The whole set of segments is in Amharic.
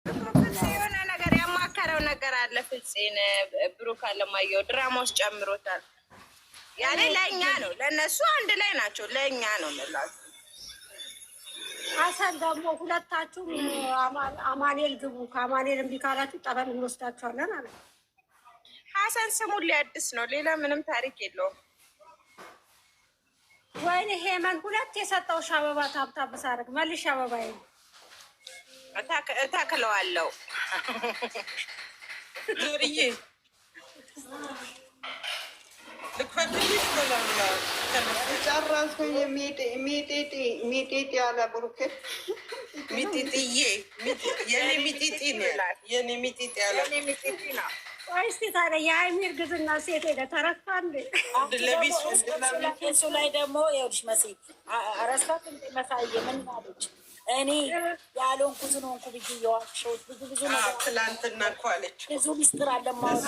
ፍፄ የሆነ ነገር ያማከረው ነገር አለ። ፍፄን ብሩክ አለማየሁ ድራማ ውስጥ ጨምሮታል። ያኔ ለእኛ ነው፣ ለእነሱ አንድ ላይ ናቸው። ለእኛ ነው የምላችሁ። ሀሰን ደግሞ ሁለታችሁም አማኔል ግቡ። ከአማኔል እምቢ ካላችሁ ጠበል እንወስዳችኋለን አለ። ሀሰን ስሙን ሊያድስ ነው፣ ሌላ ምንም ታሪክ የለውም። ወይኔ ሄመን ሁለት የሰጠውሽ አበባ ታብታብ ሳደርግ መልሽ አበባዬ እተክለዋለሁ። ዞርዬ ልክፈትልሽ ጨረስኩኝ። ሚጢጢ ያለ ብሩኬ ሚጢጥዬ የኔ ሚጢጢ ነው። የኔ ሚጢጢ ያለ ነው። ቆይ እስኪ ታዲያ የሀይሚ እርግዝና ሴት ሄደ ተረሳ እንዴ? እሱ ላይ ደግሞ ይኸውልሽ መሲ ረስታት እንዴ መሳየ ምን አለች? እኔ ያልሆንኩትን ሆንኩ ብዬ የዋሸሁት ብዙ ነገር ትላንትና እኮ አለች። ብዙ ሚስጥር አለ ማለት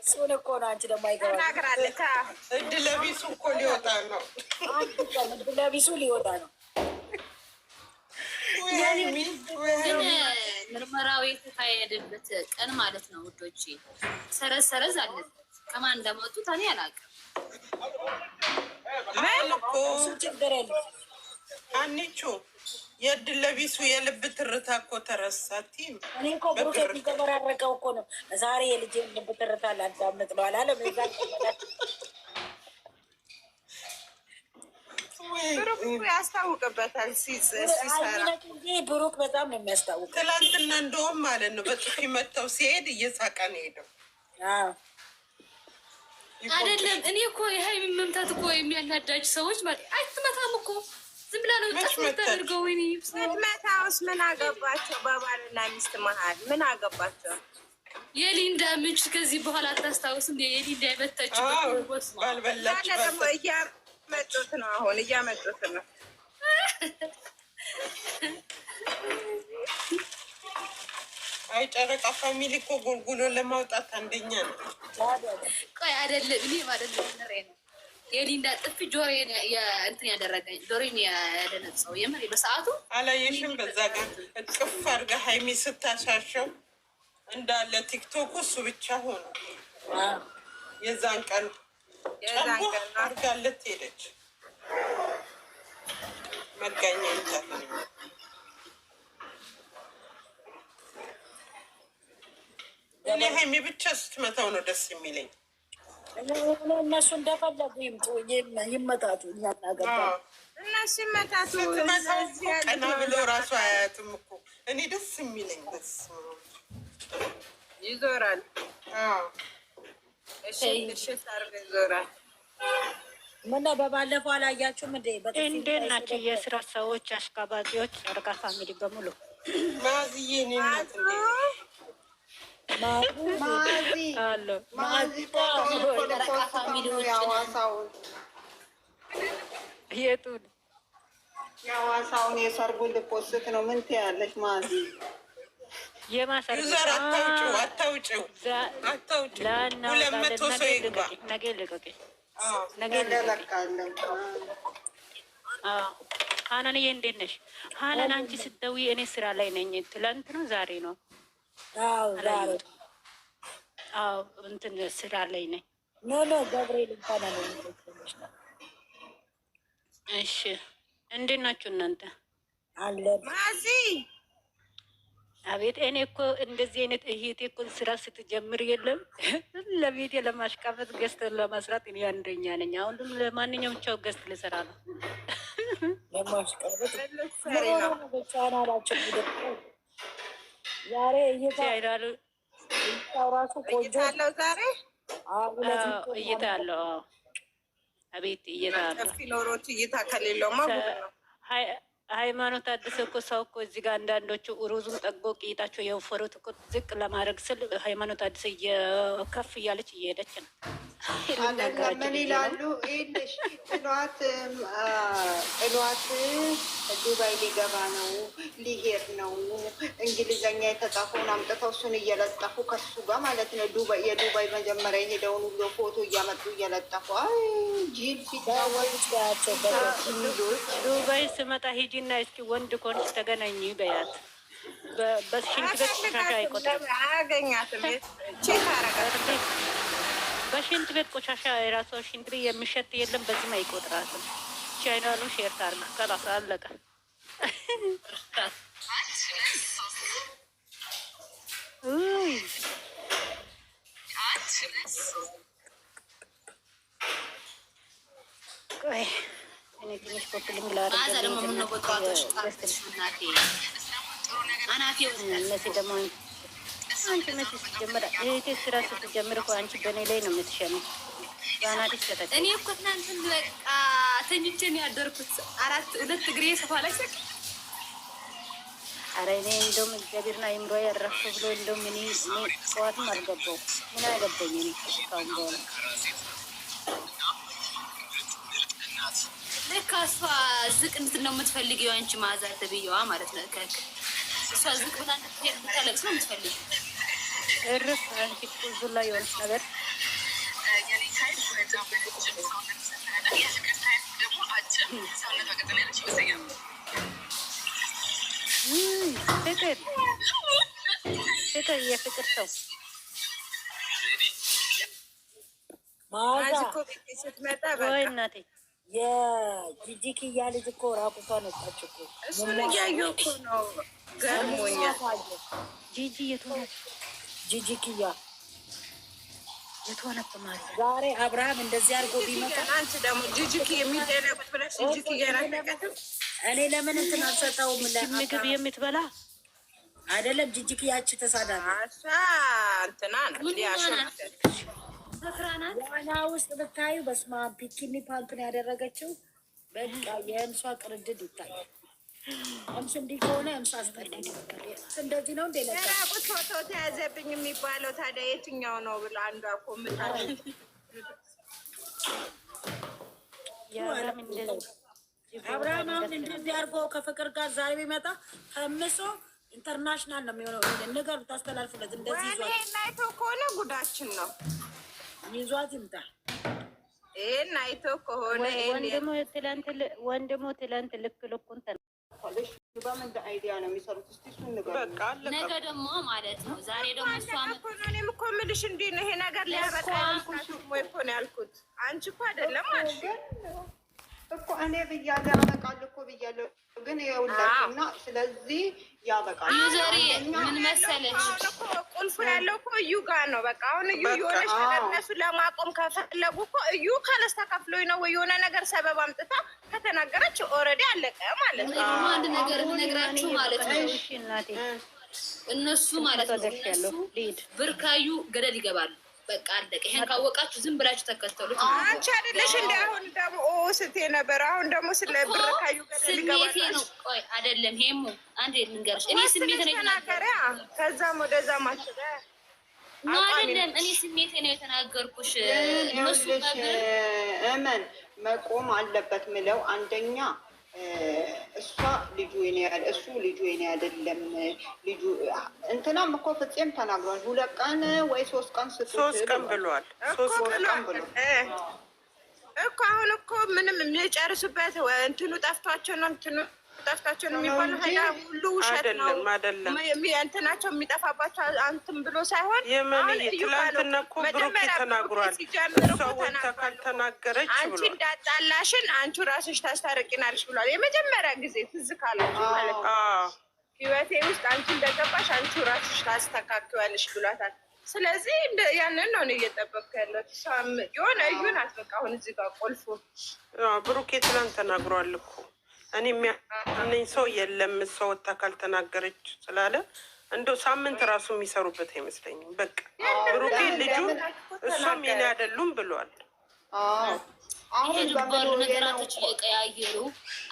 እሱን እኮ ነው። አንቺ ደግሞ አይገባም። እድለቢሱ እኮ ሊወጣ ነው። እድለቢሱ ሊወጣ ነው። ምርመራው የተካሄደበት ቀን ማለት ነው ውዶቼ። ሰረዝ አለበት። ከማን እንደመጡት እኔ አላውቅም። ችግር የለም አንቺ የእድለቢሱ የልብ ትርታ እኮ ተረሳቲም። እኔ እኮ ብሩክ የሚገበራረቀው እኮ ነው። ዛሬ የልጅ ልብ ትርታ ላዳምጥ ነው አላለም። ብሩክ ያስታውቅበታል ሲሰራ። ብሩክ በጣም ነው የሚያስታውቅ። ትላንትና እንደውም ማለት ነው በጥፊ መተው ሲሄድ እየሳቀ ነው ሄደው። አይደለም እኔ እኮ የሀይሚ መምታት እኮ የሚያናዳጅ ሰዎች ማለት አይትመታም እኮ ዝም ብላ ነው ጠፍ ታደርገው። ወይኔ መታውስ ምን አገባቸው? በባልና ሚስት መሀል ምን አገባቸው? የሊንዳ ምንጭ ከዚህ በኋላ አታስታውስም? የሊንዳ የመታችበት ባልበላች ደግሞ እያመጡት ነው። አሁን እያመጡት ነው። አይ ጨረቃ ፋሚሊ እኮ ጎልጉሎ ለማውጣት አንደኛ ነው። ቆይ አይደለም እኔ ማለት ነው ነው የሊንዳ ጥፊ ጆሮዬን እንትን ያደረገኝ ጆሮዬን ያደነጸው የምር በሰዓቱ አላየሽም? በዛ ጋር እቅፍ አድርጋ ሀይሚ ስታሻሸው እንዳለ ቲክቶክ እሱ ብቻ ሆነ። የዛን ቀን አድርጋለት ሄደች። መጋኛ ይታለ እኔ ሀይሚ ብቻ ስትመታው ነው ደስ የሚለኝ። እነሱ እንደፈለጉ ይምጡ ይመታቱ። እናገባ እነሱ ይመታቱ። ቀና ብሎ ራሱ አያትም እኮ እኔ ደስ የሚለኝ ደስ ይዞራል። እሺ ታርገ ይዞራል። ምን በባለፈው አላያችሁም እንዴ? እንዴት ናቸው የስራ ሰዎች አሽቃባጮች? ጨረቃ ፋሚሊ በሙሉ ማዝዬ ኔናት እንዴ የሐዋሳውን የሰርጉን ልፖስት ነው። ምን ትያለሽ ማዚ? ዩዘር አታውጭው 200 ሰው ይግባ። ሀናንዬ እንዴት ነሽ? ሀናን አንቺ ስትደውይ እኔ ስራ ላይ ነኝ። ትላንት ነው ዛሬ ነው? አዎ እንትን ስራ ላይ ነኝ። ኖ ገብርኤል እንኳን አለ። እሺ እንዴት ናችሁ እናንተ? አለ ማዚ አቤት። እኔ እኮ እንደዚህ አይነት እህቴ እኮ ስራ ስትጀምር የለም ለቤቴ ለማሽቃፈት ገዝት ለመስራት እኔ አንደኛ ነኝ። አሁን ደግሞ ለማንኛውም ቻው ገዝት ልሰራ ነው ለማሽቃፈት ቻናላቸው ዛሬ እየታይራሉ ራሱ ቆንጆ አለው። ዛሬ እይታ አለው። አቤት እይታ አለው። ፊኖሮች እይታ ከሌለው ሃይማኖት አዲስ እኮ ሰው እኮ እዚህ ጋር አንዳንዶቹ ሩዙን ጠግቦ ቂጣቸው የወፈሩት እኮ ዝቅ ለማድረግ ስል ሃይማኖት አዲስ ከፍ እያለች እየሄደች ነው። ምን ይላሉ? ይልሽ ጥሏት ዱባይ ሊገባ ነው ሊሄድ ነው። እንግሊዘኛ የተጻፈውን አምጥተው እሱን እየለጠፉ ከሱ ጋር ማለት ነው። የዱባይ መጀመሪያ የሄደውን ሁሉ ፎቶ እያመጡ እየለጠፉ ጂል ዱባይ ስመጣ ሂጂና እስኪ ወንድ ኮንሽ ተገናኝ በያት። በሽንት ቤት ቆሻሻ አይቆጥርም። አያገኛትም። ቼክ አረጋት። በሽንት ቤት ቆሻሻ የራሷ ሽንት ቤት የሚሸት የለም። በዚህም አይቆጥራትም። ቻይናሉ ሼር ታርግ ከራስ አለቀ። እኔ ትንሽ ኮፕሊንግ ላደርግ ደግሞ እነዚህ ደግሞ አንቺ መቼ ስትጀምር ይሄ ስራ ስትጀምር እኮ አንቺ በእኔ ላይ ነው የምትሸነው። ባናዲስ ተጠቅ እኔ እኮ ትናንትን በቃ ተኝቼ ነው ያደርኩት። ሁለት እግሬ ሶፋ ላይ ሰቅ። ኧረ እኔ እንደውም እግዚአብሔርና አይምሮ ያረፍ ብሎ እንደውም እኔ ጠዋትም አልገባው ምን አገባኝ እኔ እስካሁን በኋላ ልክ እሷ ዝቅ እንትን ነው የምትፈልጊው አንቺ ማዛ ተብዬዋ ማለት ነው። እሷ ዝቅ ብላ እንድትለቅስ ነው የምትፈልጊው። እርፍ አንቺ ብዙ ላይ የሆነች ነገር ፍቅር የፍቅር ሰው ወይ እናቴ የጂጂኪያ ልጅ እኮ ራቁቷን ወጣች እኮ። እሱን እያየሁ እኮ ነው ገርሞኛል። ጂጂ የት ሆነች? ጂጂኪያ የት ሆነች? ማለት ዛሬ አብርሃም እንደዚህ አድርጎ ቢመጣ አንቺ ደግሞ ጂጂኪ የሚደረጉት ብለሽ ጂጂኪያ ናቀቀትም። እኔ ለምን እንትን አልሰጠውም? ምግብ የምትበላ አይደለም ጂጂኪያች ተሳዳቢ አሳ እንትና ነው ዋና ውስጥ ብታዩ በስማ ፒኪኒ ፓንትን ያደረገችው በቃ የእምሷ ቅርድድ ይታያል። እምስ እንዲህ ከሆነ እምስ አስጠላኝ። እንደዚህ ነው እንደ ቁጥ ፎቶ ተያዘብኝ የሚባለው ታዲያ የትኛው ነው ብላ አንዷ እኮ የምታደርግ አብርሃም አሁን እንደዚህ አድርጎ ከፍቅር ጋር ዛሬ ቢመጣ ከምሶ ኢንተርናሽናል ነው የሚሆነው። ነገር ብታስተላልፉለት እንደዚህ ይዟል። ይሄን አይቶ ከሆነ ጉዳችን ነው። ይዟት ይምጣ። ይሄን አይቶ ከሆነ ወንድሞ ትላንት ልክ ልኩን ተናለሽ። በምን አይዲያ ነው የሚሰሩት? እስቲ እሱን ንገር። ነገ ደግሞ ማለት ነው። ዛሬ ደግሞ እኔም እኮ የምልሽ እንዲህ ነው። ይሄ ነገር ሊያበቃ ወይ እኮ ነው ያልኩት። አንቺ እኮ አይደለም አልሽ እኮ እኔ ብያለሁ። ያበቃል እኮ ብያለሁ፣ ግን ይኸውላችሁና ስለዚህ ያበቃል። ዩዘሪ ምን መሰለሽ ቁልፉ ያለው እኮ እዩ ጋር ነው። በቃ አሁን እዩ የሆነች ነገር እነሱ ለማቆም ከፈለጉ እኮ እዩ ካለስተካፍሎኝ ነው ወይ የሆነ ነገር ሰበብ አምጥታ ከተናገረች ኦልሬዲ አለቀ ማለት ነው። አንድ ነገር ልነግራችሁ ማለት ነው እነሱ ማለት ነው እነሱ ብርካዩ ገደል ይገባሉ። በቃ አለቀ። ይሄን ካወቃችሁ ዝም ብላችሁ ተከተሉት። አንቺ አይደለሽ እንደ አሁን ደግሞ ስትይ ነበር። አሁን ደግሞ ስለ ብርካዩ ገደል ይገባል ነው። ቆይ አይደለም ሄሙ አንዴ ልንገርሽ። እኔ ስሜቴ ነው የተናገረው። ከዛም ወደዛ ማሽለ ነው አይደለም። እኔ ስሜቴ ነው የተናገርኩሽ። እነሱ እመን መቆም አለበት ምለው አንደኛ እሷ ልጁ የኔ ያለ እሱ ልጁ የኔ አይደለም። ልጁ እንትናም እኮ ፍፄም ተናግሯል። 2 ቀን ወይ 3 ቀን ስጡት 3 ቀን ብሏል። 3 ቀን ብሏል እኮ አሁን እኮ ምንም የሚጨርሱበት እንትኑ ጠፍቷቸው ነው ጠፍታቸው ነው የሚባለው። ሀያ ሁሉ ውሸት ነው አይደለም። እንትናቸው የሚጠፋባቸው አንተም ብሎ ሳይሆን ትላንትና እኮ ብሩክ ተናግሯል። ሰውን ካልተናገረች ብሏል። አንቺ እንዳጣላሽን አንቺ ራስሽ ታስታርቂናለሽ ብሏል። የመጀመሪያ ጊዜ ትዝ ካላችሁ ማለት ነው ህይወቴ ውስጥ አንቺ እንደገባሽ አንቺ ራስሽ ታስተካክያለሽ ብሏታል። ስለዚህ ያንን ነው እየጠበቅኩ ያለሁት። የሆነ እዩን አትበቃ አሁን እዚህ ጋር ቆልፎ ብሩክ ትላንት ተናግሯል እኮ እኔ የሚያነኝ ሰው የለም። እሷ ወጣ ካልተናገረች ስላለ እንደው ሳምንት ራሱ የሚሰሩበት አይመስለኝም። በቃ ብሩኬ ልጁ እሷም የኔ አይደሉም ብሏል። አሁን ባሉ ነገራቶች እየቀያየሩ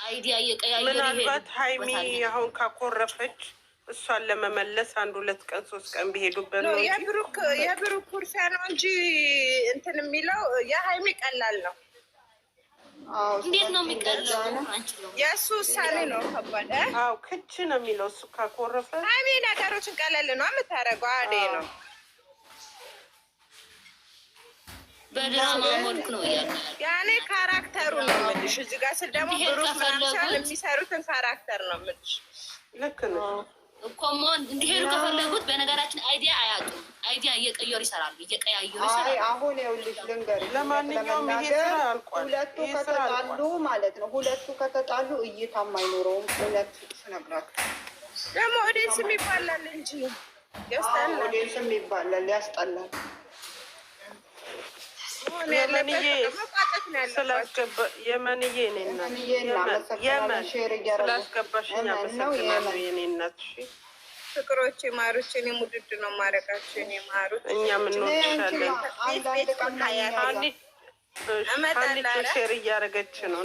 አይዲያ እየቀያየሩ ምናልባት ሀይሚ አሁን ካኮረፈች እሷን ለመመለስ 1 2 ቀን 3 ቀን ቢሄዱበት ነው። የብሩክ ኩርፊያ ነው እንጂ እንትን የሚለው የሀይሚ ቀላል ነው። እንዴት ነው የሚቀለው? የእሱ ውሳኔ ነው ከባድ። አዎ ክች ነው የሚለው እሱ ካኮረፈ ሀይሚ ነገሮችን ቀለል ነው የምታደርገው። አዴ ነው በድራማ መልክ ነው ያኔ ካራክተሩ ነው የምልሽ። እዚህ ጋር ስል ደግሞ ብሩክ ምናምን የሚሰሩትን ካራክተር ነው የምልሽ። ልክ ነው ኮሞ እንዲሄዱ ከፈለጉት በነገራችን አይዲያ አያጡም። አይዲያ እየቀየሩ ይሰራሉ፣ እየቀያየሩ ይሰራሉ። አሁን ይኸውልሽ ልንገርሽ፣ ለማንኛውም ይሄ ስራ አልቋል። ሁለቱ ከተጣሉ ማለት ነው፣ ሁለቱ ከተጣሉ እይታም አይኖረውም። እውነት ስነግራት ደግሞ ኦዲየንስም ይባላል እንጂ ያስጠላል። ኦዲየንስም ይባላል፣ ያስጠላል። የመንዬ የመን ስላስገባሽኝ አመሰግናለሁ የኔ እናት። ፍቅሮች ማሮች፣ እኔ ሙድድ ነው ማረጋቸው። እኔ ማሮች እኛም እንወድሻለን። ሀኒቾ ሼር እያደረገች ነው።